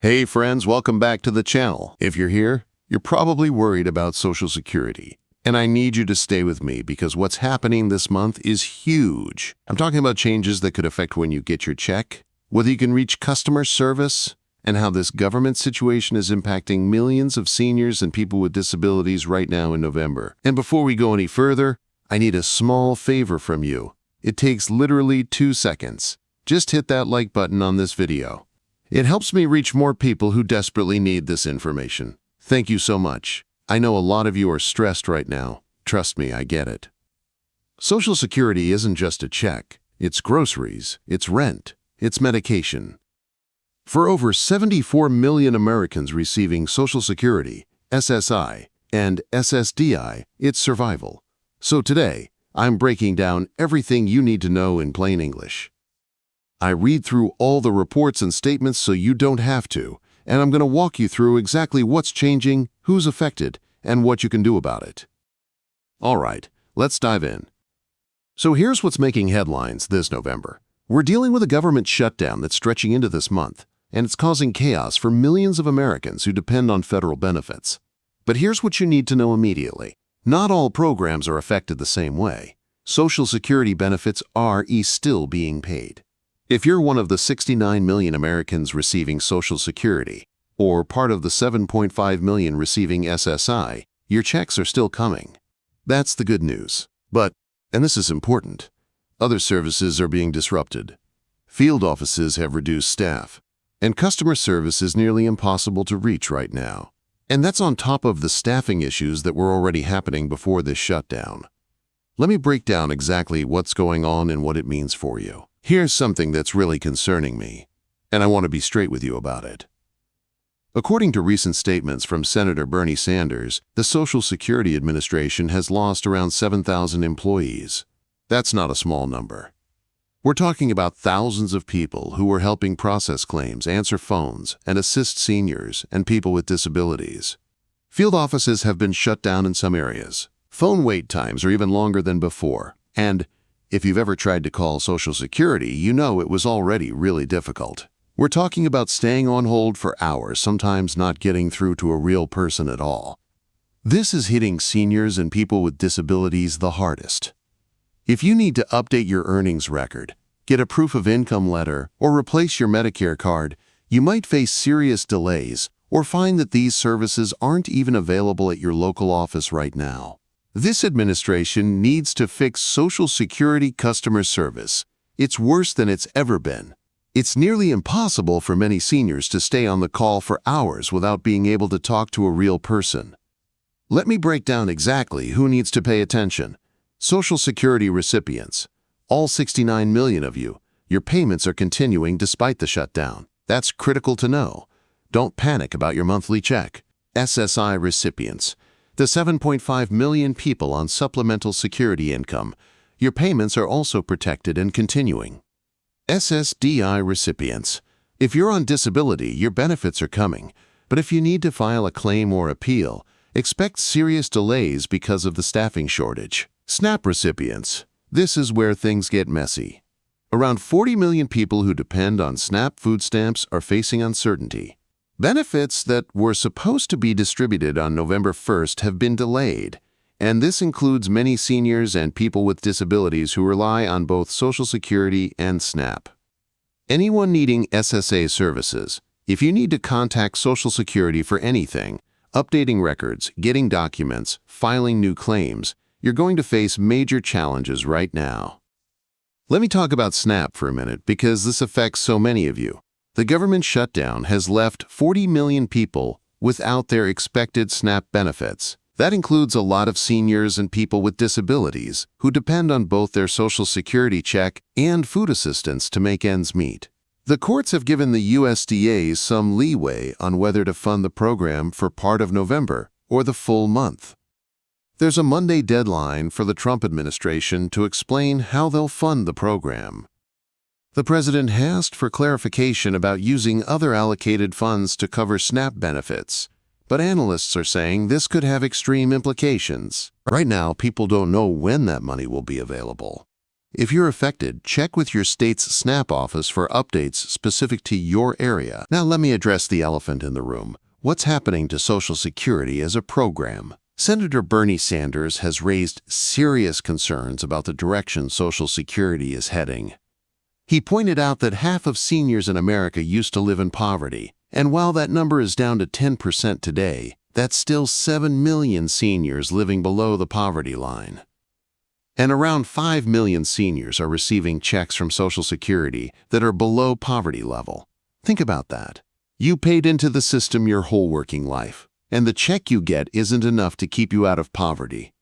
Hey friends, welcome back to the channel. If you're here, you're probably worried about Social Security. And I need you to stay with me because what's happening this month is huge. I'm talking about changes that could affect when you get your check, whether you can reach customer service, and how this government situation is impacting millions of seniors and people with disabilities right now in November. And before we go any further, I need a small favor from you. It takes literally 2 seconds. Just hit that like button on this video. It helps me reach more people who desperately need this information. Thank you so much. I know a lot of you are stressed right now. Trust me, I get it. Social Security isn't just a check. It's groceries, it's rent, it's medication. For over 74 million Americans receiving Social Security, SSI, and SSDI, it's survival. So today, I'm breaking down everything you need to know in plain English. I read through all the reports and statements so you don't have to, and I'm going to walk you through exactly what's changing, who's affected, and what you can do about it. All right, let's dive in. So here's what's making headlines this November. We're dealing with a government shutdown that's stretching into this month, and it's causing chaos for millions of Americans who depend on federal benefits. But here's what you need to know immediately. Not all programs are affected the same way. Social Security benefits are still being paid. If you're one of the 69 million Americans receiving Social Security, or part of the 7.5 million receiving SSI, your checks are still coming. That's the good news. But, and this is important, other services are being disrupted. Field offices have reduced staff, and customer service is nearly impossible to reach right now. And that's on top of the staffing issues that were already happening before this shutdown. Let me break down exactly what's going on and what it means for you. Here's something that's really concerning me, and I want to be straight with you about it. According to recent statements from Senator Bernie Sanders, the Social Security Administration has lost around 7,000 employees. That's not a small number. We're talking about thousands of people who were helping process claims, answer phones, and assist seniors and people with disabilities. Field offices have been shut down in some areas. Phone wait times are even longer than before, and if you've ever tried to call Social Security, you know it was already really difficult. We're talking about staying on hold for hours, sometimes not getting through to a real person at all. This is hitting seniors and people with disabilities the hardest. If you need to update your earnings record, get a proof of income letter, or replace your Medicare card, you might face serious delays or find that these services aren't even available at your local office right now. This administration needs to fix Social Security customer service. It's worse than it's ever been. It's nearly impossible for many seniors to stay on the call for hours without being able to talk to a real person. Let me break down exactly who needs to pay attention. Social Security recipients. All 69 million of you, your payments are continuing despite the shutdown. That's critical to know. Don't panic about your monthly check. SSI recipients. The 7.5 million people on supplemental security income, your payments are also protected and continuing. SSDI recipients. If you're on disability, your benefits are coming, but if you need to file a claim or appeal, expect serious delays because of the staffing shortage. SNAP recipients. This is where things get messy. Around 40 million people who depend on SNAP food stamps are facing uncertainty. Benefits that were supposed to be distributed on November 1st have been delayed, and this includes many seniors and people with disabilities who rely on both Social Security and SNAP. Anyone needing SSA services, if you need to contact Social Security for anything, updating records, getting documents, filing new claims, you're going to face major challenges right now. Let me talk about SNAP for a minute because this affects so many of you. The government shutdown has left 40 million people without their expected SNAP benefits. That includes a lot of seniors and people with disabilities who depend on both their Social Security check and food assistance to make ends meet. The courts have given the USDA some leeway on whether to fund the program for part of November or the full month. There's a Monday deadline for the Trump administration to explain how they'll fund the program. The president asked for clarification about using other allocated funds to cover SNAP benefits, but analysts are saying this could have extreme implications. Right now, people don't know when that money will be available. If you're affected, check with your state's SNAP office for updates specific to your area. Now let me address the elephant in the room. What's happening to Social Security as a program? Senator Bernie Sanders has raised serious concerns about the direction Social Security is heading. He pointed out that half of seniors in America used to live in poverty, and while that number is down to 10% today, that's still 7 million seniors living below the poverty line. And around 5 million seniors are receiving checks from Social Security that are below poverty level. Think about that. You paid into the system your whole working life, and the check you get isn't enough to keep you out of poverty.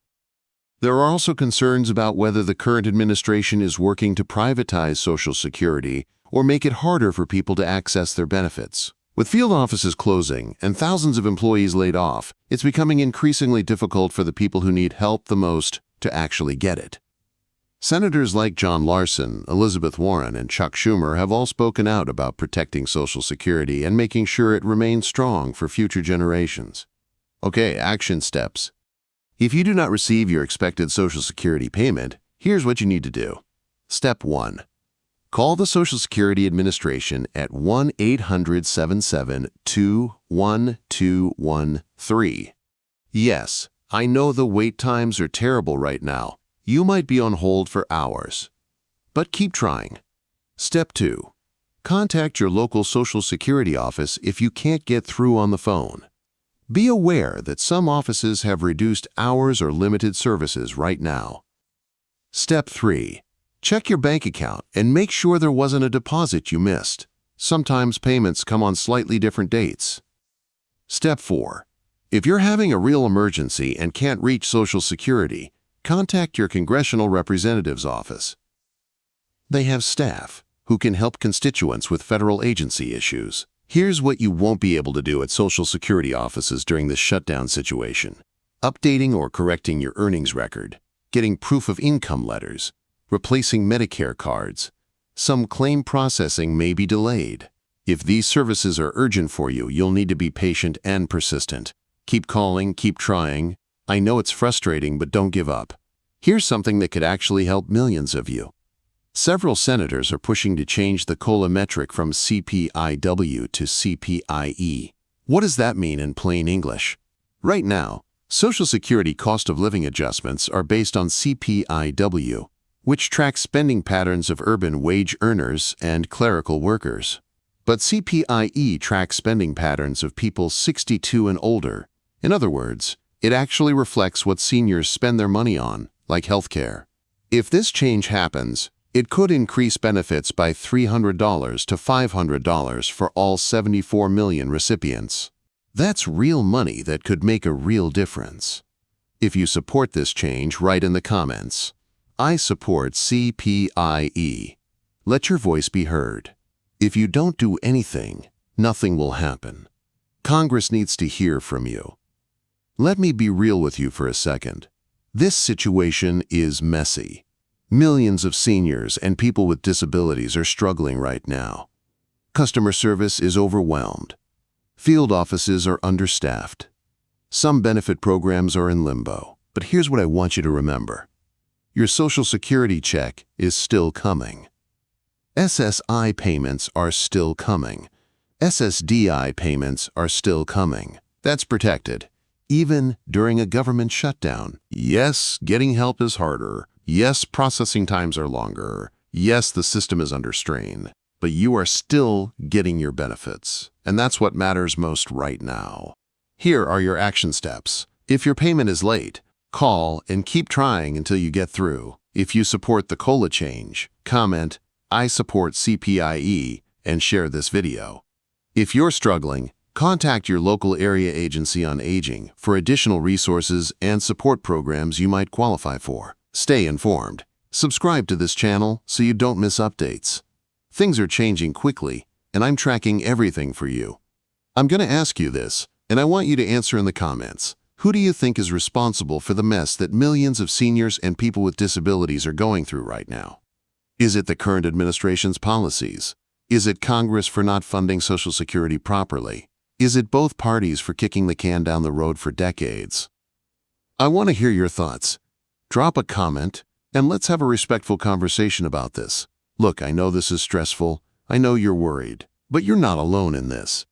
There are also concerns about whether the current administration is working to privatize Social Security or make it harder for people to access their benefits. With field offices closing and thousands of employees laid off, it's becoming increasingly difficult for the people who need help the most to actually get it. Senators like John Larson, Elizabeth Warren, and Chuck Schumer have all spoken out about protecting Social Security and making sure it remains strong for future generations. Okay, action steps. If you do not receive your expected Social Security payment, here's what you need to do. Step 1. Call the Social Security Administration at 1-800-772-1213. Yes, I know the wait times are terrible right now. You might be on hold for hours. But keep trying. Step 2. Contact your local Social Security office if you can't get through on the phone. Be aware that some offices have reduced hours or limited services right now. Step 3. Check your bank account and make sure there wasn't a deposit you missed. Sometimes payments come on slightly different dates. Step 4. If you're having a real emergency and can't reach Social Security, contact your congressional representative's office. They have staff who can help constituents with federal agency issues. Here's what you won't be able to do at Social Security offices during this shutdown situation: updating or correcting your earnings record, getting proof of income letters, replacing Medicare cards. Some claim processing may be delayed. If these services are urgent for you, you'll need to be patient and persistent. Keep calling, keep trying. I know it's frustrating, but don't give up. Here's something that could actually help millions of you. Several senators are pushing to change the COLA metric from CPIW to CPIE. What does that mean in plain English? Right now, Social Security cost of living adjustments are based on CPIW, which tracks spending patterns of urban wage earners and clerical workers. But CPIE tracks spending patterns of people 62 and older. In other words, it actually reflects what seniors spend their money on, like healthcare. If this change happens, it could increase benefits by $300 to $500 for all 74 million recipients. That's real money that could make a real difference. If you support this change, write in the comments, "I support CPIE." Let your voice be heard. If you don't do anything, nothing will happen. Congress needs to hear from you. Let me be real with you for a second. This situation is messy. Millions of seniors and people with disabilities are struggling right now. Customer service is overwhelmed. Field offices are understaffed. Some benefit programs are in limbo. But here's what I want you to remember. Your Social Security check is still coming. SSI payments are still coming. SSDI payments are still coming. That's protected, even during a government shutdown. Yes, getting help is harder. Yes, processing times are longer. Yes, the system is under strain. But you are still getting your benefits. And that's what matters most right now. Here are your action steps. If your payment is late, call and keep trying until you get through. If you support the COLA change, comment, "I support CPIE," and share this video. If you're struggling, contact your local area agency on aging for additional resources and support programs you might qualify for. Stay informed. Subscribe to this channel so you don't miss updates. Things are changing quickly, and I'm tracking everything for you. I'm going to ask you this, and I want you to answer in the comments. Who do you think is responsible for the mess that millions of seniors and people with disabilities are going through right now? Is it the current administration's policies? Is it Congress for not funding Social Security properly? Is it both parties for kicking the can down the road for decades? I want to hear your thoughts. Drop a comment And let's have a respectful conversation about this. Look, I know this is stressful. I know you're worried. But you're not alone in this.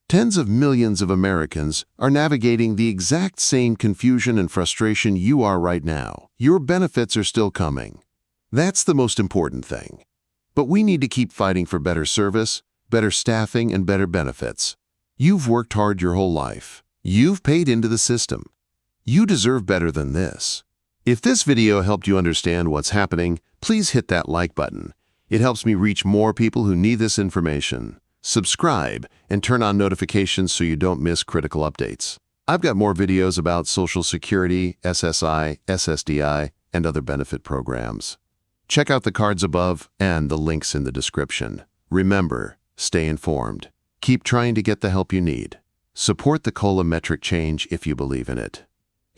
Tens of millions of Americans are navigating the exact same confusion and frustration you are right now. Your benefits are still coming. That's the most important thing. But we need to keep fighting for better service, better staffing, and better benefits. You've worked hard your whole life. You've paid into the system. You deserve better than this. If this video helped you understand what's happening, please hit that like button. It helps me reach more people who need this information. Subscribe and turn on notifications so you don't miss critical updates. I've got more videos about Social Security, SSI, SSDI, and other benefit programs. Check out the cards above and the links in the description. Remember, stay informed. Keep trying to get the help you need. Support the COLA metric change if you believe in it.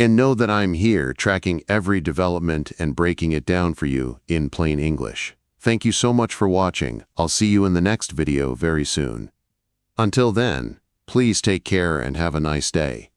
And know that I'm here tracking every development and breaking it down for you in plain English. Thank you so much for watching. I'll see you in the next video very soon. Until then, please take care and have a nice day.